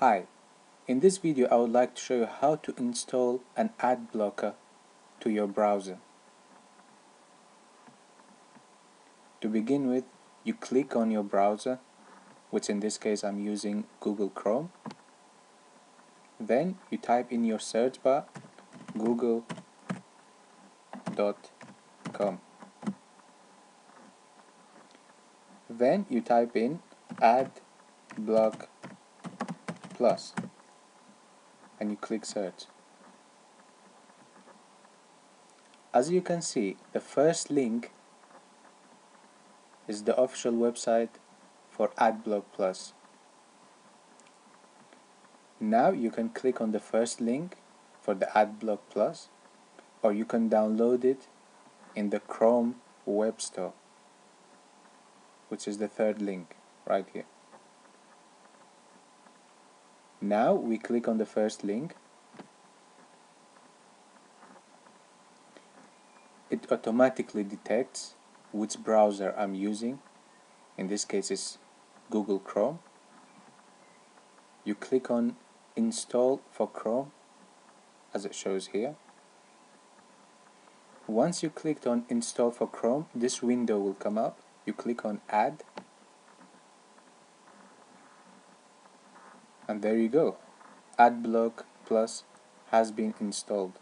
Hi, in this video I would like to show you how to install an ad blocker to your browser. To begin with, you click on your browser, which in this case I'm using Google Chrome. Then you type in your search bar google.com. Then you type in Adblock Plus and you click search. As you can see, the first link is the official website for Adblock Plus. Now you can click on the first link for the Adblock Plus, or you can download it in the Chrome Web Store, which is the third link right here. Now we click on the first link. It automatically detects which browser I'm using. In this case it's Google Chrome. You click on Install for Chrome as it shows here. Once you clicked on Install for Chrome, this window will come up. You click on Add, and there you go. Adblock Plus has been installed.